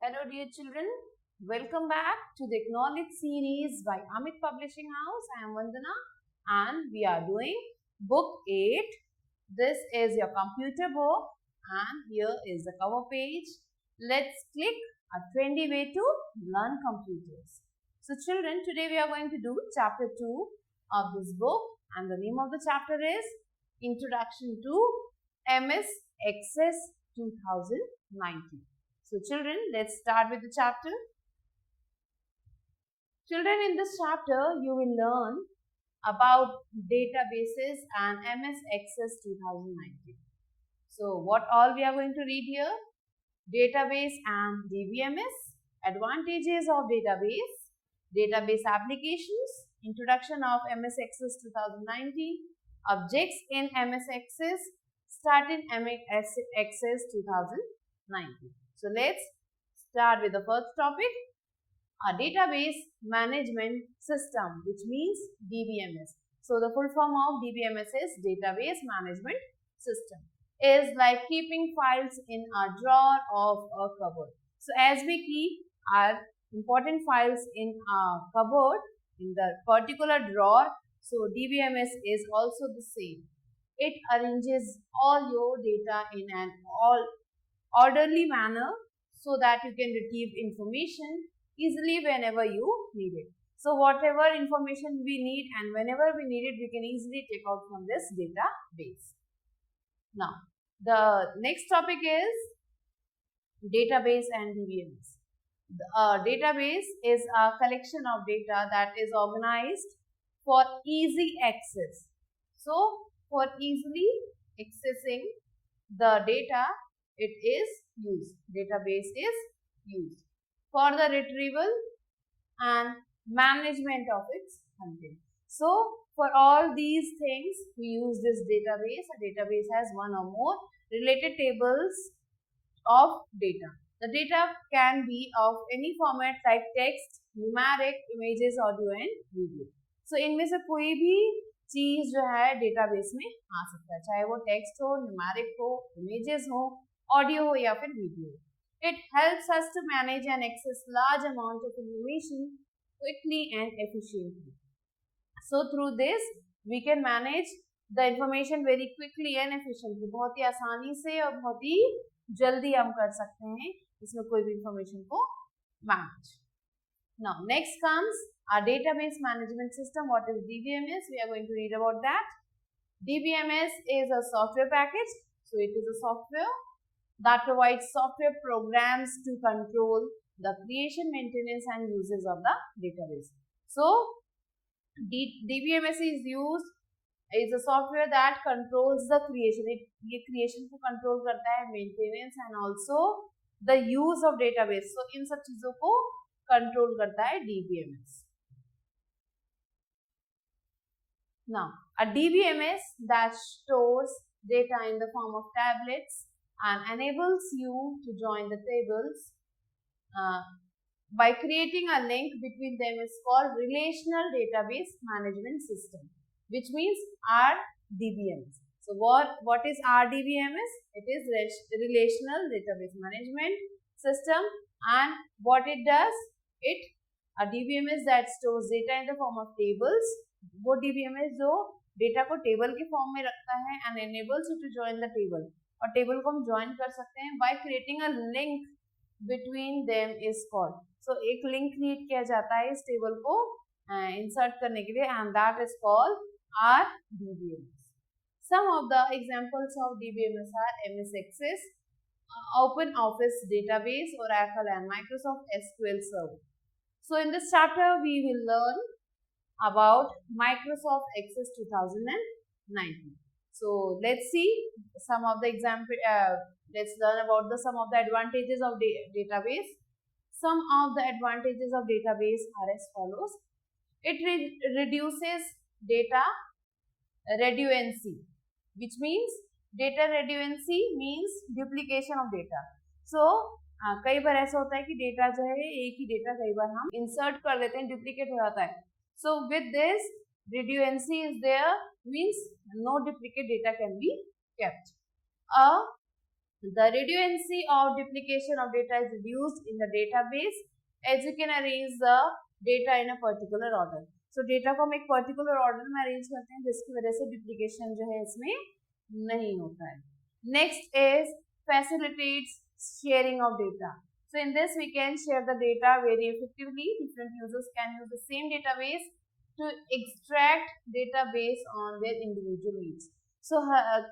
Hello dear children, welcome back to the Acknowledge series by Amit Publishing House. I am Vandana and we are doing book 8. This is your computer book and here is the cover page. Let's click a trendy way to learn computers. So children, today we are going to do chapter 2 of this book and the name of the chapter is Introduction to MS Access 2019. So children, let's start with the chapter. Children, in this chapter, you will learn about databases and MS Access 2019. So what all we are going to read here? Database and DBMS, advantages of database applications, introduction of MS Access 2019, objects in MS Access, start in MS Access 2019. So let's start with the first topic, a database management system, which means DBMS. So the full form of DBMS is database management system. Is like keeping files in a drawer of a cupboard. So as we keep our important files in a cupboard in the particular drawer, so DBMS is also the same. It arranges all your data in an orderly manner so that you can retrieve information easily whenever you need it. So whatever information we need and whenever we need it, we can easily take out from this database. Now, the next topic is database and DBMS. A database is a collection of data that is organized for easy access. So, for easily accessing the data, it is used. Database is used for the retrieval and management of its content. So, for all these things, we use this database. A database has one or more related tables of data. The data can be of any format like text, numeric, images, audio and video. So, इनमें से कोई भी चीज जो है database में आ सकता है, चाहे वो टेक्स्ट हो, न्यूमेरिक हो, इमेजेस हो, ऑडियो हो या फिर वीडियो हो. It helps us to manage and access large amount of information quickly and efficiently. So through this we can manage the information very quickly and efficiently. बहुत ही आसानी से और बहुत ही जल्दी हम कर सकते हैं इसमें कोई भी information को manage. Now next comes our database management system. What is DBMS? We are going to read about that. DBMS is a software package. So it is a software that provides software programs to control the creation, maintenance and uses of the database. So DBMS is a software that controls the creation. ये creation को control करता है, maintenance and also the use of database. So इन सब चीजों को control करता है DBMS. Now a DBMS that stores data in the form of tablets and enables you to join the tables by creating a link between them is called Relational Database Management System, which means RDBMS. So what is RDBMS? It is Relational Database Management System, and what it does, a DBMS that stores data in the form of tables. वो DBMS जो data को table के form में रखता है and enables you to join the table. और table को हम ज्वाइन कर सकते हैं by creating a link between them is called. So एक लिंक क्रिएट किया जाता है इस टेबल को इंसर्ट करने के लिए and that is called RDBMS. Some of the examples of DBMS are MS Access, Open Office Database, Oracle and Microsoft SQL Server. So in this chapter we will learn about Microsoft Access 2019. So let's see some of the example. Let's learn about some of the advantages of database. Some of the advantages of database are as follows. It reduces data redundancy, which means data redundancy means duplication of data. So कई बार ऐसा होता है कि data जो है एक ही data कई बार हम इंसर्ट कर लेते हैं, डुप्लीकेट हो जाता है. So with this redundancy is there, means no duplicate data can be kept. A The redundancy of duplication of data is reduced in the database as you can arrange the data in a particular order. So data को हम एक particular order में arrange करते हैं जिसकी वजह से duplication जो है इसमें नहीं होता है. Next is facilitates sharing of data. So in this we can share the data very effectively. Different users can use the same database to extract data based on their individual needs. So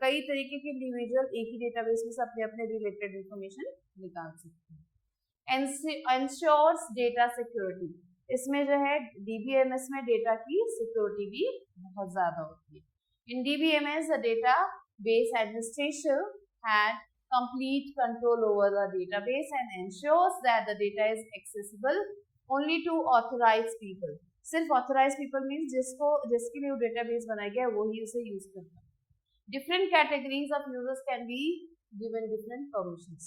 कई तरीके के individual एक ही database में से अपने अपने related information निकाल सकते हैं. Ensures data security. इसमें जो है DBMS में डेटा की सिक्योरिटी भी बहुत ज्यादा होती है. In DBMS the database administrator had complete control over the database and ensures that the data is accessible only to authorized people. सिर्फ authorized people means जिसके लिए वो database बनाया गया है वो ही उसे यूज करता है. Different categories of users can be given different permissions.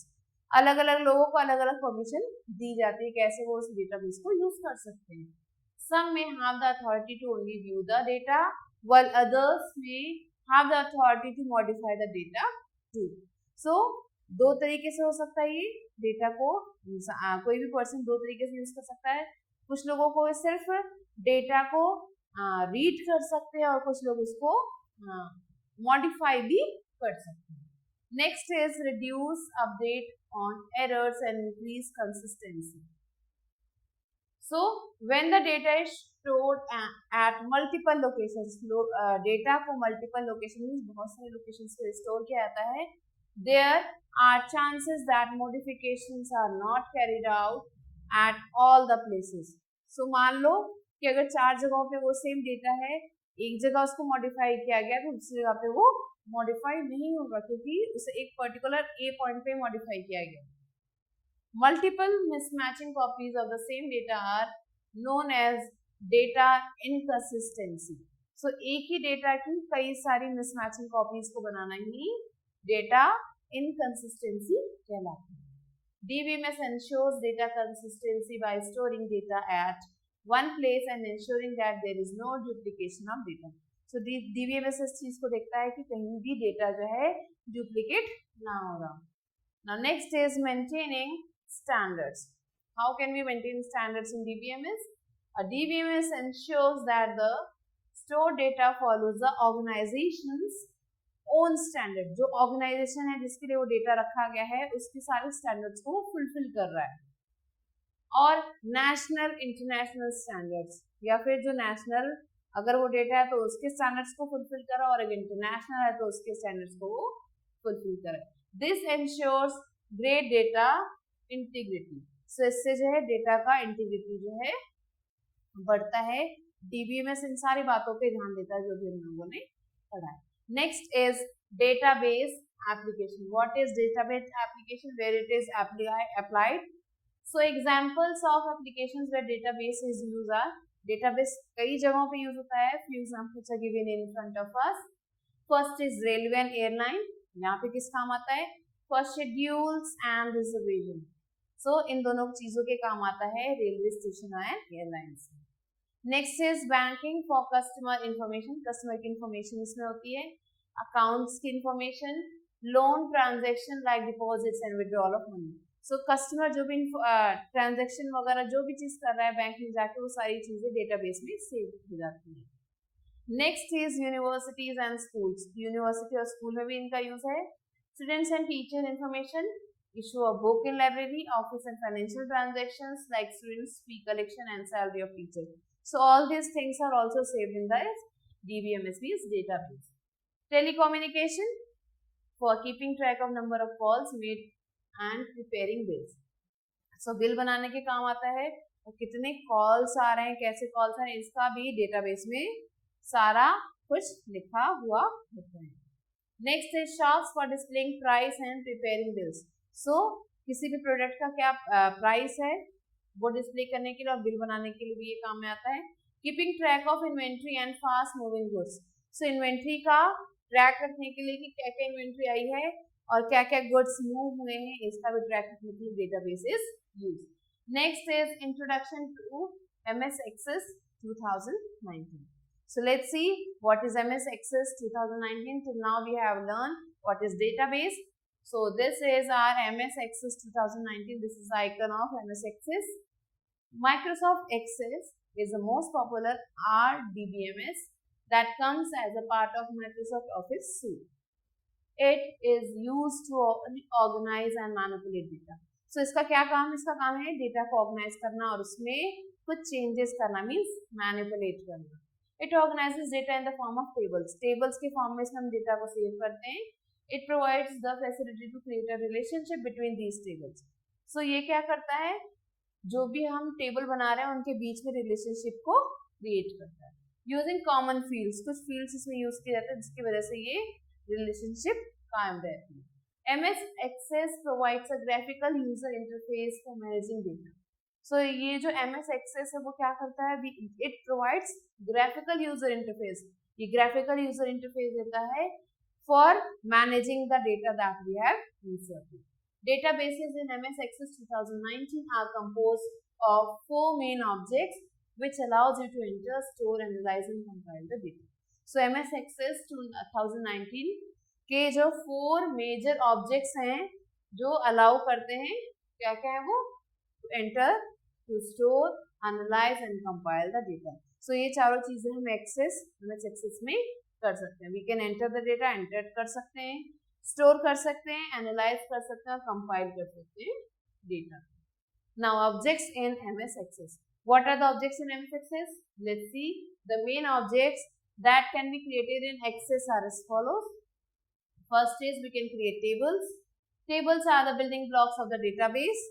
अलग अलग लोगों को अलग अलग परमिशन दी जाती है कैसे वो उस डेटाबेस को यूज कर सकते हैं. Some may have the authority to only view the data, while others may have the authority to modify the data too. So दो तरीके से हो सकता है ये डेटा को कोई भी पर्सन दो तरीके से यूज कर सकता है. कुछ लोगों को सिर्फ डेटा को रीड कर सकते हैं और कुछ लोग उसको मॉडिफाई भी कर सकते हैं. Next is reduce update on errors and increase consistency. So when the data is stored at multiple locations, data को मल्टीपल लोकेशन मींस बहुत सारे लोकेशंस पे स्टोर किया जाता है. There are chances that modifications are not carried out at all the places. So मान लो कि अगर 4 जगहों पे वो सेम डेटा है, एक जगह उसको मॉडिफाई किया गया तो दूसरी जगह पे वो मॉडिफाई नहीं होगा क्योंकि उसे एक पर्टिकुलर ए पॉइंट पे मॉडिफाई किया गया. Multiple mismatching copies of the same data are known as data inconsistency. So एक ही डेटा की कई सारी मिसमैचिंग कॉपीज को बनाना ही डेटा इनकंसिस्टेंसी कहलाता है. DBMS ensures data consistency by storing data at one place and ensuring that there is no duplication of data. So DBMS इस चीज को देखता है कि कहीं भी डेटा जो है डुप्लीकेट ना होगा. Now next is maintaining standards. How can we maintain standards in DBMS? A DBMS ensures that the stored data follows the organization's own standard. जो ऑर्गेनाइजेशन है जिसके लिए वो डेटा रखा गया है उसके सारे स्टैंडर्ड्स को फुलफिल कर रहा है. और नेशनल इंटरनेशनल स्टैंडर्ड्स या फिर जो नेशनल अगर वो डेटा है तो उसके स्टैंडर्ड्स को फुलफिल करा और अगर इंटरनेशनल है तो उसके स्टैंडर्ड्स को फुलफिल करा. This ensures great data integrity. So इससे जो है डेटा का इंटीग्रिटी जो है बढ़ता है. DBMS इन सारी बातों पे ध्यान देता है जो भी हम लोगों ने पढ़ा है. Next is database application. What is database application? Where it is applied. So examples of applications where database is used are database कई जगहों पे यूज होता है. Few examples are given in front of us. First is railway and airline. यहाँ पे किस काम आता है? For schedules and reservation. So इन दोनों चीजों के काम आता है रेलवे स्टेशन और airlines. Next is banking for customer information. Customer की इंफॉर्मेशन इसमें होती है. अकाउंट्स की information, loan transaction like deposits and withdrawal of money. So customer जो भी ट्रांजेक्शन वगैरह जो भी चीज कर रहा है बैंक में जाके वो सारी चीजें डेटाबेस में सेव हो जाती है. Next is universities and schools. University और स्कूल में भी इनका यूज है. Students and teacher information, issue a book in library, office and financial transactions like students fee collection and salary of teachers. So all these things are also saved in the DBMS database. Telecommunication, for keeping track of number of calls made and preparing bills. So bill बनाने के काम आता है और कितने calls आ रहे हैं, कैसे calls आ रहे हैं, इसका भी database में सारा कुछ लिखा हुआ होता है. Next is charts for displaying price and preparing bills. सो किसी भी प्रोडक्ट का क्या प्राइस है वो डिस्प्ले करने के लिए और बिल बनाने के लिए भी ये काम में आता है. Keeping track of inventory and fast moving goods. So inventory का ट्रैक रखने के लिए कि क्या क्या इन्वेंट्री आई है और क्या क्या गुड्स मूव हुए हैं इसका भी ट्रैक रखने के लिए database is use. Next is introduction to MS Access 2019. So let's see what is MS Access 2019. Till now we have learned what is database. So this is our MS Access 2019. This is the icon of MS Access. Microsoft Access is the most popular RDBMS that comes as a part of Microsoft Office suite. It is used to organize and manipulate data. So इसका क्या काम है? इसका काम है data को organise करना और उसमें कुछ चेंजेस करना, मीन्स मैनिपुलेट करना. It organises data in the form of tables. Tables के फॉर्म में इसमें हम डेटा को सेव करते हैं. It provides the facility to create a relationship between these tables. So ये क्या करता है? जो भी हम टेबल बना रहे हैं उनके बीच में रिलेशनशिप को क्रिएट करता है. यूजिंग कॉमन फील्ड्स, कुछ फील्ड्स इसमें यूज किए जाते हैं जिसकी वजह से ये रिलेशनशिप कायम रहती है. MS Access provides a graphical user interface for managing data. So ये जो MS Access है वो क्या करता है? It provides graphical user interface. ये graphical user interface देता है for managing the data that we have inserted. Databases in MS Access 2019 are composed of 4 main objects which allows you to enter, store, analyze and compile the data. So MS Access 2019 के जो 4 major objects हैं जो allow करते हैं, क्या क्या है वो? To enter, to store, analyse and compile the data. So ये चारों चीजें हम MS Access में कर सकते हैं. We can enter the data, enter कर सकते हैं, स्टोर कर सकते हैं, एनालाइज कर सकते हैं और कंपाइल कर सकते हैं data. Now objects in MS Access. What are the objects in MS Access? Let's see. The main objects that can be created in Access are as follows. First is we can create tables. Tables are the building blocks of the database.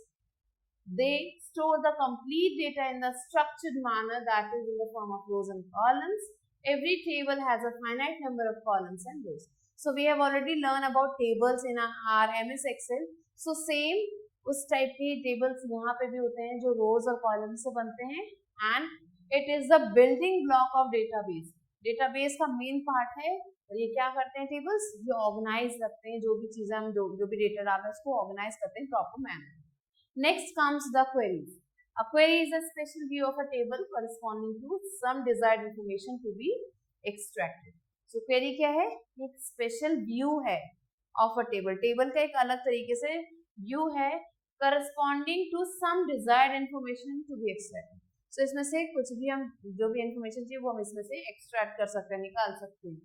They store the complete data in the structured manner, that is in the form of rows and columns. Every table has a finite number of columns and rows. So we have already learned about tables in our MS Excel. So same उस type के tables यहाँ पे भी होते हैं जो rows और columns से बनते हैं. And it is the building block of database. Database का main part है. और ये क्या करते हैं? टेबल्स ये ऑर्गेनाइज रखते हैं, जो भी चीजें हम जो भी डेटा डाल रहे हैं उसको ऑर्गेनाइज करते हैं proper manner. Next comes the queries. A query is a special view of a table corresponding to some desired information to be extracted. So query क्या है? एक स्पेशल व्यू है ऑफ अ टेबल. टेबल का एक अलग तरीके से view है corresponding to some desired information to be extracted. So इसमें से कुछ भी हम जो भी इंफॉर्मेशन चाहिए वो हम इसमें से एक्सट्रैक्ट कर सकते हैं, निकाल सकते हैं.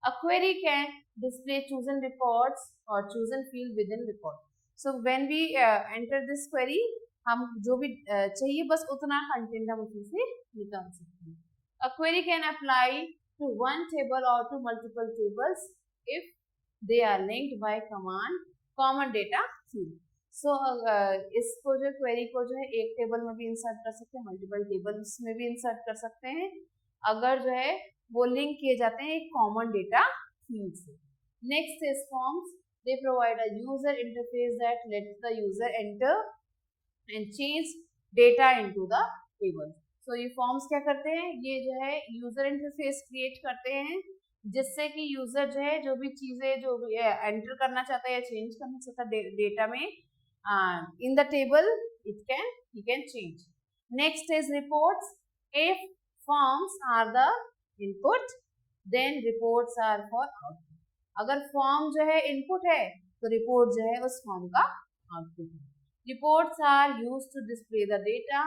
A query can display chosen reports or chosen field within report. So when we enter this query, हम जो भी चाहिए बस उतना कंटेंट हम उसमें से निकाल सकते हैं. A query can apply to one table or to multiple tables if they are linked by common data field. So इसको जो query को जो है एक टेबल में भी इंसर्ट कर सकते हैं, मल्टीपल टेबल्स में भी इंसर्ट कर सकते हैं अगर जो है वो लिंक किए जाते हैं एक कॉमन डेटा फील्ड से. Next is forms. They provide a user interface that lets the user enter and change data into the table. So ये फॉर्म्स क्या करते हैं? ये जो है यूजर इंटरफेस क्रिएट करते हैं जिससे कि यूजर जो है जो भी चीजें जो भी एंटर करना चाहता है या चेंज करना चाहता है डेटा में in the table he can change. Next is reports. If forms are the input then reports are for output. अगर फॉर्म जो है इनपुट है तो रिपोर्ट जो है उस फॉर्म का आउटपुट है. Reports are used to display the data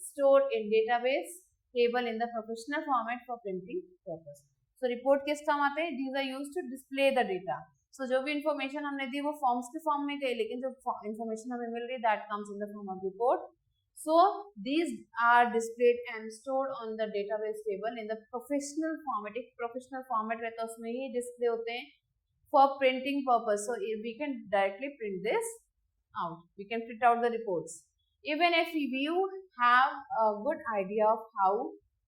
stored in database table in the professional format for printing purpose. So report किस काम आते हैं? These are used to display the data. So जो भी information हमने दी वो forms के form में गई, लेकिन जो information हमें मिल रही that comes in the form of report. So these are displayed and stored on the database table in the professional format. एक professional format रहता है उसमें ही display होते हैं for printing purpose. So we can directly print this out. We can print out the reports. Even if you have a good idea of how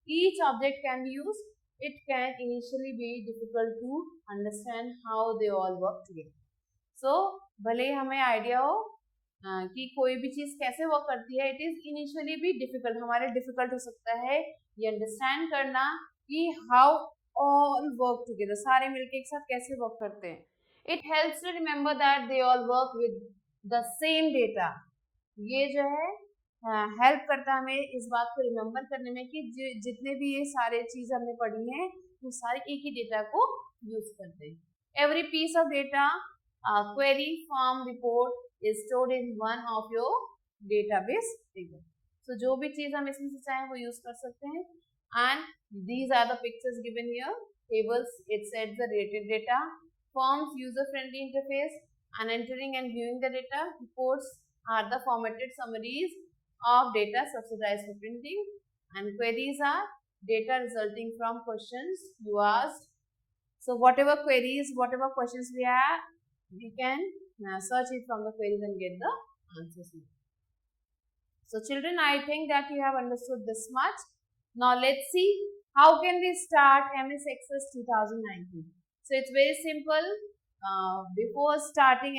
each object can be used, it can initially be difficult to understand how they all work together. So भले हमें idea हो कि कोई भी चीज कैसे work करती है, it is initially भी difficult, हमारे difficult हो सकता है ये understand करना कि how all work together, सारे मिलके एक साथ कैसे वर्क करते हैं. It helps to remember that they all work with the same data. ये जो है हेल्प करता है हमें इस बात को रिमेम्बर करने में कि जितने भी ये सारे चीज हमने पढ़ी हैं वो सारे एक ही डेटा को यूज करते हैं. Every piece of data query form report is stored in one of your database table. So जो भी चीज हम इसमें से चाहें वो यूज कर सकते हैं. And these are the pictures given here. Tables, it sets the rated data. Forms, user-friendly interface, and entering and viewing the data. Reports are the formatted summaries of data subsidized for printing. And queries are data resulting from questions you asked. So whatever queries, whatever questions we have, we can search it from the queries and get the answers. So children, I think that you have understood this much. Now let's see how can we start MS Access 2019. So it's very simple. Before starting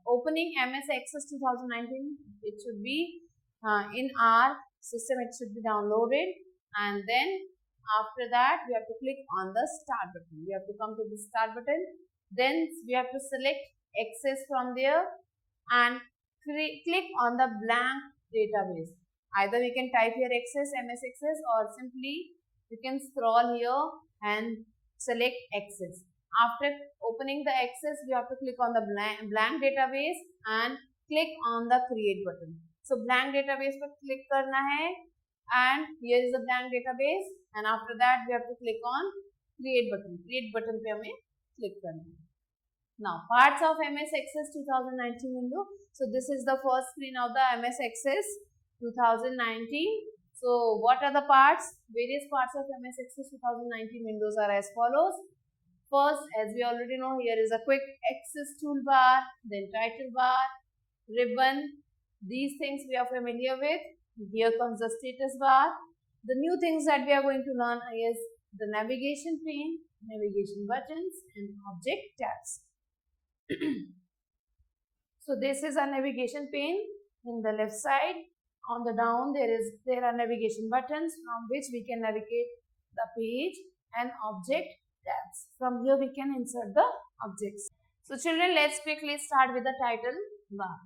opening MS Access 2019, it should be in our system. It should be downloaded, and then after that we have to click on the start button. We have to come to the start button. Then we have to select Access from there and click on the blank database. Either we can type here Access, MS Access, or simply you can scroll here and select Access. After opening the Access, we have to click on the blank database and click on the create button. So blank database पर click करना है and here is the blank database, and after that we have to click on create button. Create button पे हमें click करना है. Now parts of MS Access 2019 window. So this is the first screen of the MS Access 2019. So what are the parts? Various parts of MS Access 2019 windows are as follows. First, as we already know, here is a quick access toolbar, then title bar, ribbon. These things we are familiar with. Here comes the status bar. The new things that we are going to learn is the navigation pane, navigation buttons, and object tabs. So this is a navigation pane. In the left side, on the down, there are navigation buttons from which we can navigate the page, and object tabs. From here we can insert the objects. So children, let's quickly start with the title bar.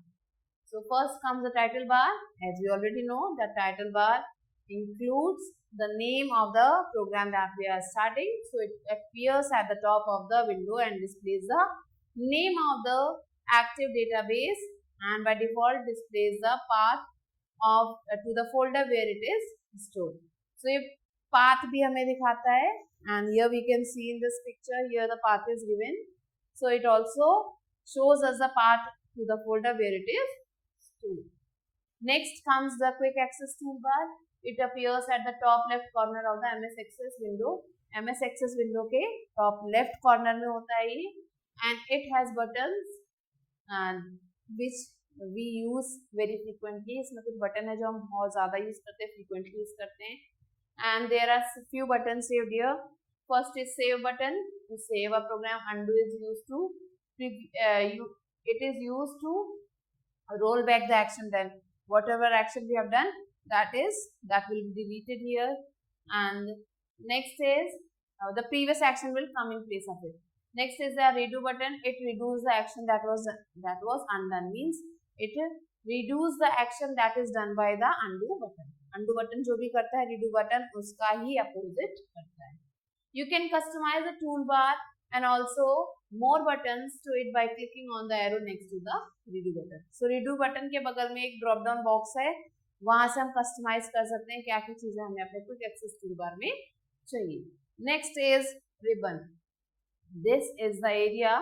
So first comes the title bar. As we already know, the title bar includes the name of the program that we are starting. So it appears at the top of the window and displays the name of the active database, and by default displays the path of to the folder where it is stored. So ये path भी हमें दिखाता है, and here we can see in this picture, here the path is given. So it also shows us the path to the folder where it is stored. Next comes the quick access toolbar. It appears at the top left corner of the MS Access window. MS Access window के top left corner में होता है ये, and it has buttons and which we use very frequently. इसमें कुछ button है जो हम बहुत ज़्यादा यूज करते हैं, frequently यूज करते हैं. And there are few buttons saved here. First is save button. To save a program, undo is used to it is used to roll back the action. Then whatever action we have done, that will be deleted here. And next is the previous action will come in place of it. Next is the redo button. It redoes the action that was undone. Means it redoes the action that is done by the undo button. Undo button जो भी करता है, redo button उसका ही opposite करता है. You can customize the toolbar and also more buttons to it by clicking on the arrow next to the redo button. So redo button के बगल में एक drop down box है, वहाँ से हम customize कर सकते हैं क्या क्या चीजें हमें अपने quick access toolbar में चाहिए. Next is ribbon. This is the area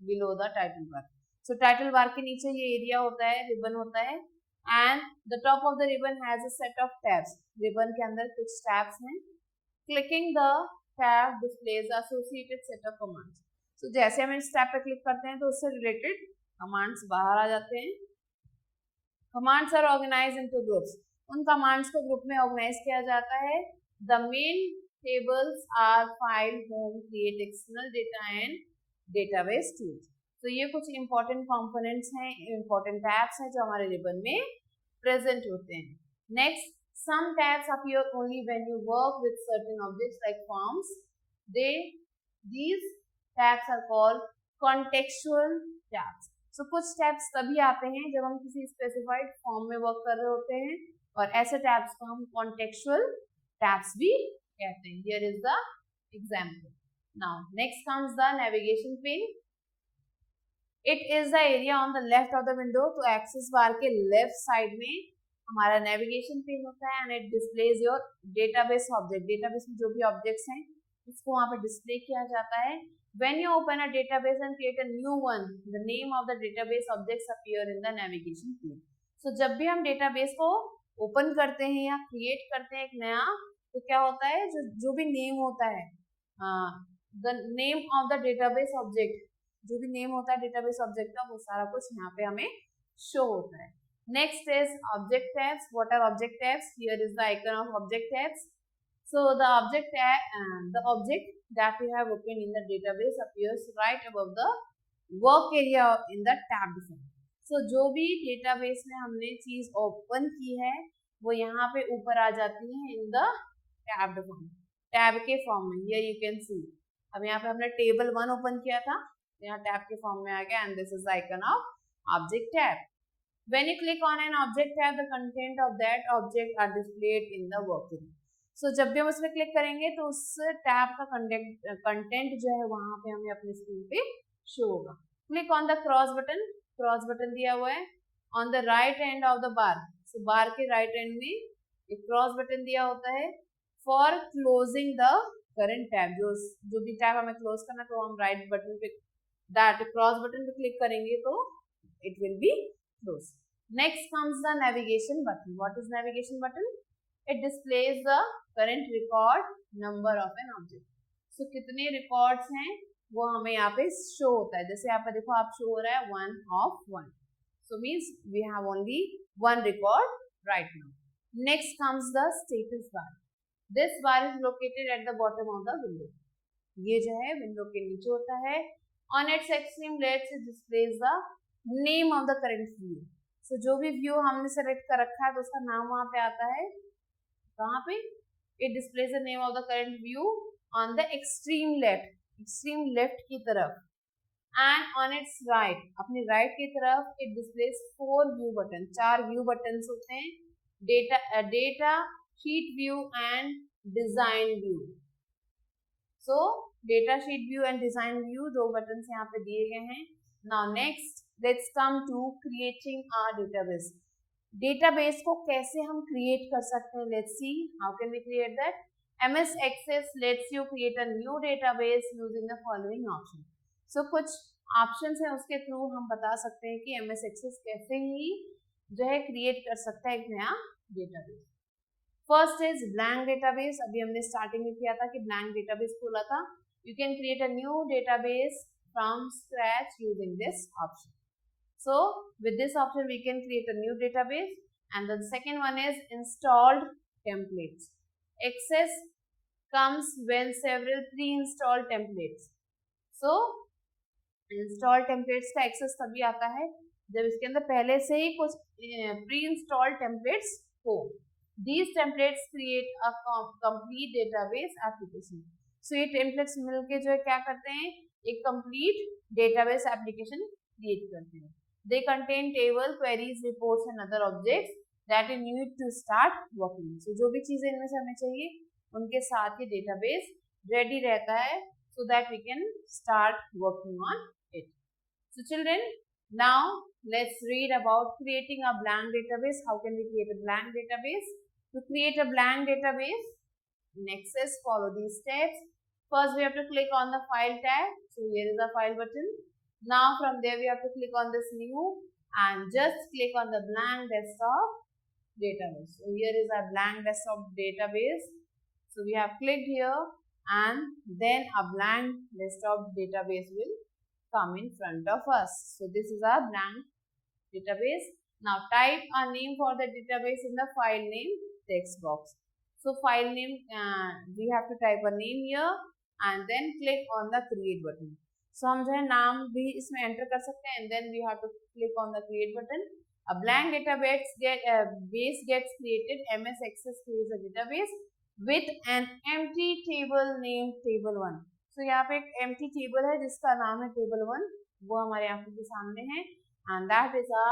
below the title bar. So title bar के नीचे ये area होता है, ribbon होता है, and the top of the ribbon has a set of tabs. Ribbon के अंदर कुछ tabs हैं. Clicking the tab displays the associated set of commands. So जैसे हम इस tab पे click करते हैं तो उससे related commands बाहर आ जाते हैं. Commands are organized into groups. उन commands को group में organize किया जाता है. The main tables are file, home, create, external data and database tools. तो ये कुछ important components हैं, important tabs हैं जो हमारे ribbon में present होते हैं. Next, some tabs appear only when you work with certain objects like forms. These tabs are called contextual tabs. So कुछ tabs तभी आते हैं जब हम किसी specified form में work कर रहे होते हैं, और ऐसे tabs को हम contextual tabs भी कहते हैं. Here is the example. Now next comes the navigation pane. It is the area on the left of the window. तो एक्सेस बार के लेफ्ट साइड में हमारा नेविगेशन पेन होता है and it displays your database object. Database में जो भी objects हैं इसको वहां पे डिस्प्ले किया जाता है। When you open a database and create a new one, the name of the database objects appear in the navigation pane. So जब भी हम database को open करते हैं या create करते हैं एक नया, तो क्या होता है, जो भी name होता है, the name of the database object, जो भी name होता है database object का, वो सारा कुछ यहाँ पे हमें show होता है। Next is object tabs. What are object tabs? Here is the icon of object tabs. So the object that we have opened in the database appears right above the work area in the tabbed form. So जो भी database में हमने चीज open की है वो यहाँ पे ऊपर आ जाती है in the tabbed form, tab के form में। Here you can see, अब यहाँ पे हमने table 1 open किया था, यहाँ tab के form में आ गया and this is the icon of object tab. When you click on an object tab, the content of that object are displayed in the work area. So, जब भी हम उसमें क्लिक करेंगे तो उस टैब का कंटेंट जो है वहां पे हमें अपनी स्क्रीन पे शो होगा। Click on the cross button दिया हुआ है on the right end of the bar. So bar के राइट एंड में एक क्रॉस बटन दिया होता है for closing the current tab. जो भी टैब हमें क्लोज करना तो हम राइट बटन पे, दैट क्रॉस बटन पे क्लिक करेंगे तो it will be close. Next comes the navigation button. What is navigation button? It displays the current record number of an object. So कितने records हैं वो हमें यहाँ पे show होता है। जैसे यहाँ पे देखो आप show हो रहा है 1 of 1. So means we have only one record right now. Next comes the status bar. This bar is located at the bottom of the window. ये जो है window के नीचे होता है। On its extreme left it displays the name of the current view. So जो भी view हमने select कर रखा है तो उसका नाम वहाँ पे आता है। कहाँ पे? It displays the name of the current view on the extreme left की तरफ, and on its right, अपने right की तरफ it displays 4 view buttons, 4 view buttons होते हैं, data, sheet view and design view. So data sheet view and design view 2 buttons यहाँ पे दिए गए हैं। Now next let's come to creating a database. डेटाबेस को कैसे हम क्रिएट कर सकते हैं? Let's see how can we create that. MS Access lets you create a new database using the following option. So कुछ ऑप्शंस हैं उसके थ्रू हम बता सकते हैं कि MS Access कैसे ही जो है क्रिएट कर सकता है एक नया database. First is blank database. अभी हमने स्टार्टिंग में किया था कि ब्लैंक डेटाबेस खोला था। You can create a new database from scratch using this option. So with this option we can create a new database, and the second one is installed templates. Access comes when several pre-installed templates. So installed templates का access तभी आता है जब इसके अंदर पहले से ही कुछ pre-installed templates हो। These templates create a complete database application. So ये templates मिलके जो है क्या करते हैं, एक complete database application create करते हैं। They contain table, queries, reports and other objects that you need to start working. So जो भी चीजें इनमें से हमें चाहिए उनके साथ ही database ready रहता है so that we can start working on it. So children, now let's read about creating a blank database. How can we create a blank database? To create a blank database, next is follow these steps. First we have to click on the file tab. So here is the file button. Now from there we have to click on this new and just click on the blank desktop database. So here is our blank desktop database. So we have clicked here and then a blank desktop database will come in front of us. So this is our blank database. Now type a name for the database in the file name text box. So file name, we have to type a name here and then click on the create button. So हम जो है नाम भी इसमें enter कर सकते हैं and then we have to click on the create button. A blank database gets created. MS Access creates a database with an empty table named table1. So यहाँ पे एक empty table है जिसका नाम है table1, वो हमारे आंखों के सामने है and that is a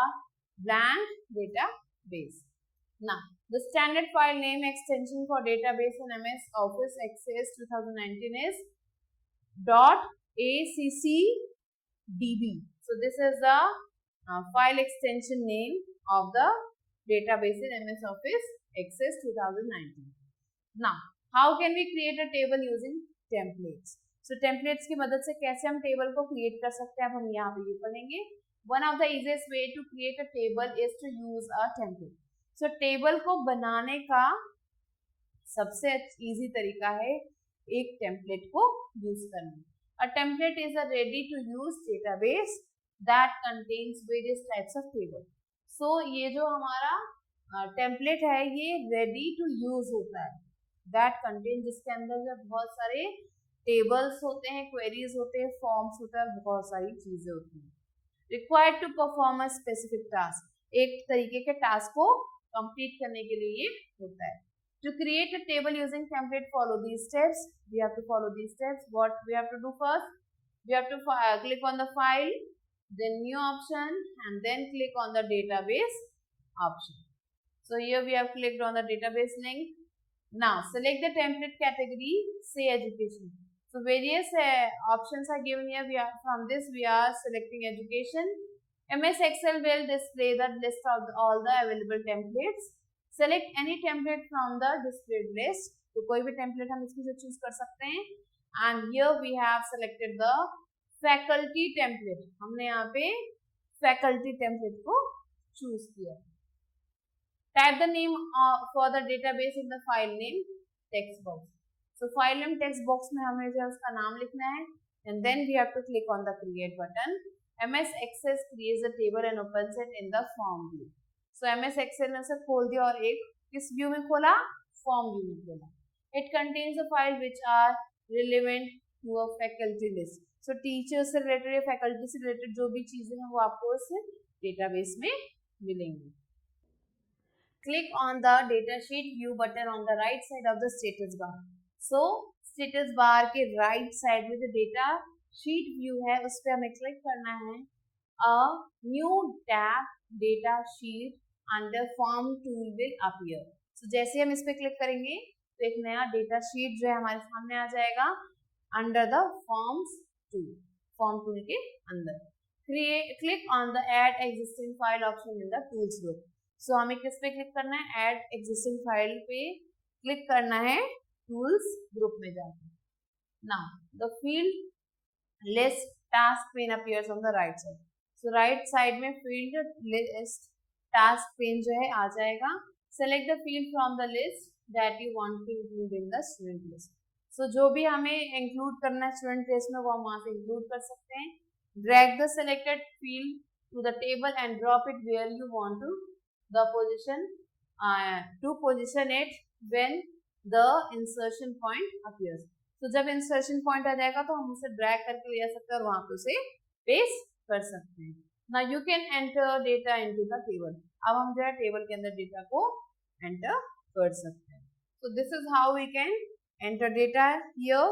blank database. Now the standard file name extension for database in MS Office Access 2019 is .accdb. So So this is the file extension name of the database in MS Office Access 2019. Now, how can we create a table using templates? So templates की मदद से कैसे हम table को create कर सकते हैं, अब हम यहाँ पे ये पढ़ेंगे. One of the easiest way to create a table is to use a template. So table को बनाने का सबसे इजी तरीका है एक टेम्पलेट को यूज करना. A template is a ready to use database that contains various types of table. So ये जो हमारा टेम्पलेट है ये ready to use होता है. That contains, जिसके अंदर बहुत सारे टेबल्स होते हैं, क्वेरीज होते हैं, फॉर्म्स होते हैं, बहुत सारी चीजें होती हैं. Required to perform a specific task. एक तरीके के टास्क को कंप्लीट करने के लिए ये होता है. To create a table using template, follow these steps. We have to follow these steps. What we have to do first? We have to click on the file, then new option, and then click on the database option. So here we have clicked on the database link. Now select the template category, say education. So various options are given here. From this we are selecting education. MS Excel will display the list of all the available templates. Select any template from the displayed list. तो कोई भी template हम इसमें से choose कर सकते हैं. And here we have selected the faculty template. हमने यहाँ पे faculty template को choose किया. Type the name for the database in the file name text box. So file name text box में हमें जो उसका नाम लिखना है. And then we have to click on the create button. MS Access creates a table and opens it in the form view. So MS Excel ने से खोल दिया और एक किस व्यू में खोला, फॉर्म व्यू में खोला. It contains the file which are relevant to a faculty list. So teacher से रिलेटेड या फैकल्टी से रिलेटेड जो भी चीजें हैं वो आपको उस डेटाबेस में मिलेंगी. Click on the data sheet view button on the right side of the status bar. So status bar के right side में जो data sheet view है उस पर हमें क्लिक करना है. A new tab data sheet under form tool will appear. So जैसे हम इस पे क्लिक करेंगे तो एक नया डेटा शीट जो है हमारे सामने आ जाएगा under the forms tool, form tool के अंदर. Click on the add existing file option in the tools group. So हमें किस पे क्लिक करना है, ऐड एग्जिस्टिंग फाइल पे क्लिक करना है टूल्स ग्रुप में जाकर. Now the field list task pane appears on the right side. So right side में फील्ड लिस्ट टास्क पेन जो है आ जाएगा. Select the field from the list that you want to include in the student list. So जो भी हमें include करना है स्टूडेंट लिस्ट में वो हम वहां से इंक्लूड कर सकते हैं. Drag the selected field to the table and drop it where you want to the position to position it when the insertion point appears. तो जब इंसर्शन पॉइंट आ जाएगा तो हम उसे ड्रैग करके ले जा सकते हैं और वहां पे उसे पेस्ट कर सकते हैं. Now you can enter data into the table. अब हम जो है टेबल के अंदर डेटा को एंटर कर सकते हैं. So this is how we can enter data here.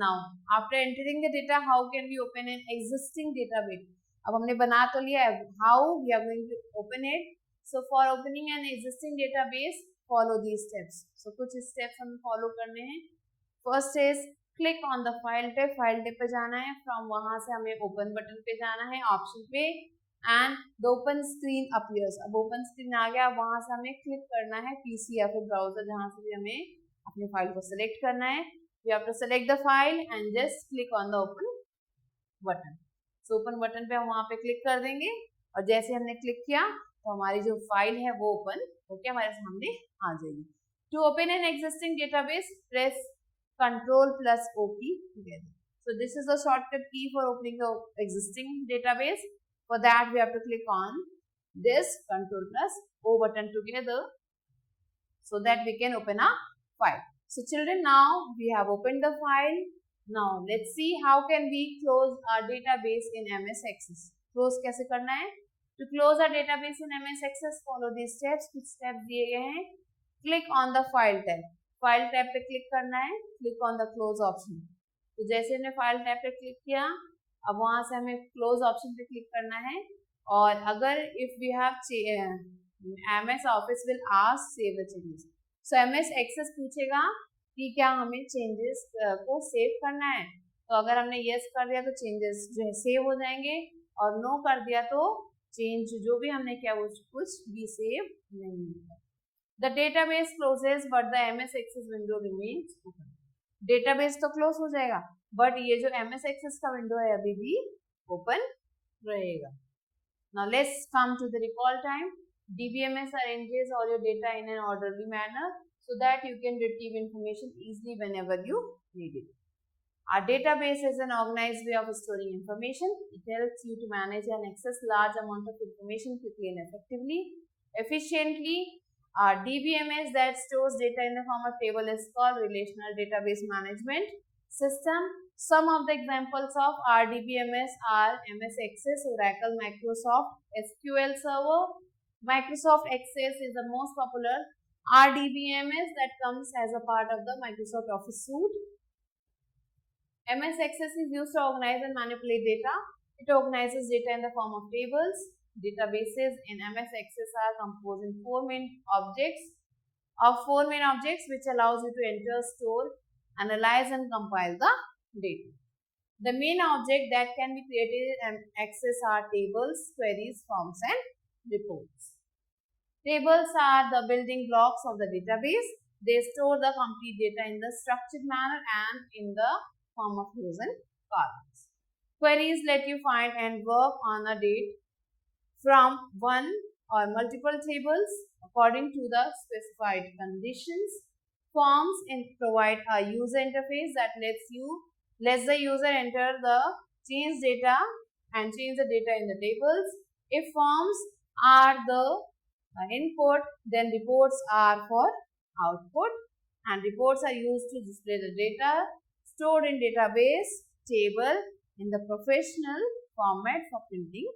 Now after entering the data, how can we open an existing database? अब हमने बना तो लिया है. How we are going to open it? So for opening an existing database, follow these steps. So कुछ steps हमें follow करने हैं. First is click on the file tab. File tab पे जाना है. From वहाँ से हमें open button पे जाना है, option पे. And the open screen appears. अब open screen आ गया. वहां से हमें क्लिक करना है PC या फिर ब्राउजर जहां से भी हमें अपने फाइल को सिलेक्ट करना है. You have to select the file and just click on the open button. So open button पे हम वहां पे क्लिक कर देंगे और जैसे हमने क्लिक किया तो हमारी जो फाइल है वो ओपन होके हमारे सामने आ जाएगी. To open an existing database, press Ctrl+O key together. So this is the shortcut key for opening the existing database. For that we have to click on this Ctrl+O button together so that we can open a file. So children, now we have opened the file. Now let's see how can we close our database in MS Access. Close कैसे करना है? To close our database in MS Access, follow these steps. कुछ steps दिए गए हैं. Click on the file tab. File tab पे click करना है. Click on the close option. तो जैसे हमने file tab पे click किया, अब वहां से हमें क्लोज ऑप्शन पे क्लिक करना है. और अगर if we have MS office will ask save the changes. So MS access पूछेगा कि क्या हमें चेंजेस को सेव करना है. तो अगर हमने यस कर दिया तो चेंजेस जो है सेव हो जाएंगे और नो कर दिया तो चेंज जो भी हमने किया वो कुछ भी सेव नहीं होगा. The database closes but the MS Access window remains open. Database तो close हो जाएगा but ये जो MS Access का window है अभी भी open रहेगा. Now let's come to the recall time. DBMS arranges all your data in an orderly manner so that you can retrieve information easily whenever you need it. Our database is an organized way of storing information. It helps you to manage and access large amount of information quickly and effectively. Efficiently, our DBMS that stores data in the form of table is called Relational Database Management System. Some of the examples of RDBMS are MS Access, Oracle, Microsoft SQL Server. Microsoft Access is the most popular RDBMS that comes as a part of the Microsoft Office suite. MS Access is used to organize and manipulate data. It organizes data in the form of tables. Databases in MS Access are composed in four main objects which allows you to enter, store, analyze and compile the data. The main object that can be created in Access are tables, queries, forms and reports. Tables are the building blocks of the database. They store the complete data in the structured manner and in the form of rows and columns. Queries let you find and work on a date from one or multiple tables according to the specified conditions. Forms provide a user interface that lets the user enter the change data and change the data in the tables. If forms are the input, then reports are for output, and reports are used to display the data stored in database table in the professional format for printing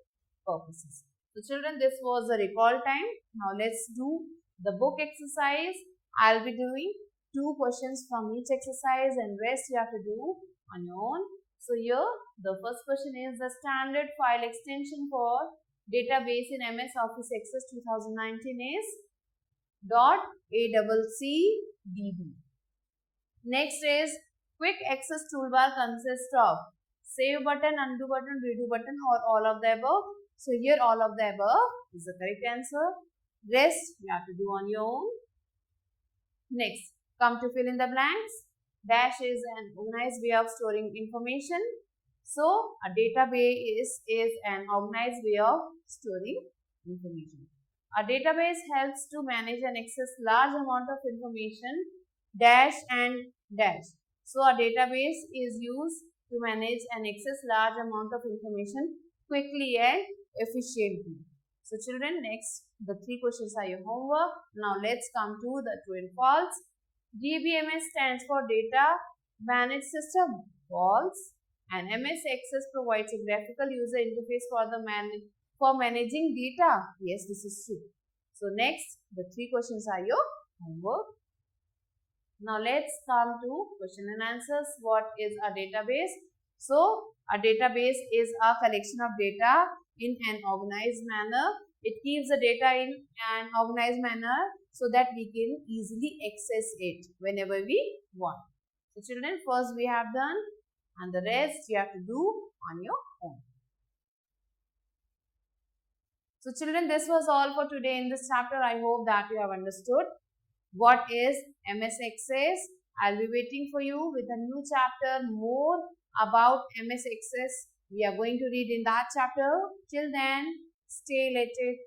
purposes. So children, this was the recall time. Now let's do the book exercise. I'll be doing 2 questions from each exercise and rest you have to do on your own. So here the first question is the standard file extension for database in MS Office Access 2019 is .ACCDB. Next is quick access toolbar consists of save button, undo button, redo button or all of the above. So here all of the above is the correct answer. Rest you have to do on your own. Next, come to fill in the blanks. Dash is an organized way of storing information. So a database is an organized way of storing information. A database helps to manage and access large amount of information. Dash and dash. So a database is used to manage and access large amount of information quickly and efficiently. So children, next the 3 questions are your homework. Now let's come to the true and false. DBMS stands for Data Managed System. False. And MS Access provides a graphical user interface for managing data. Yes, this is true. So next the 3 questions are your homework. Now let's come to question and answers. What is a database? So a database is a collection of data in an organized manner. It keeps the data in an organized manner so that we can easily access it whenever we want. So children, first we have done and the rest you have to do on your own. So children, this was all for today in this chapter. I hope that you have understood what is MS Access. I'll be waiting for you with a new chapter more about MS Access. We are going to read in that chapter. Till then, stay elated.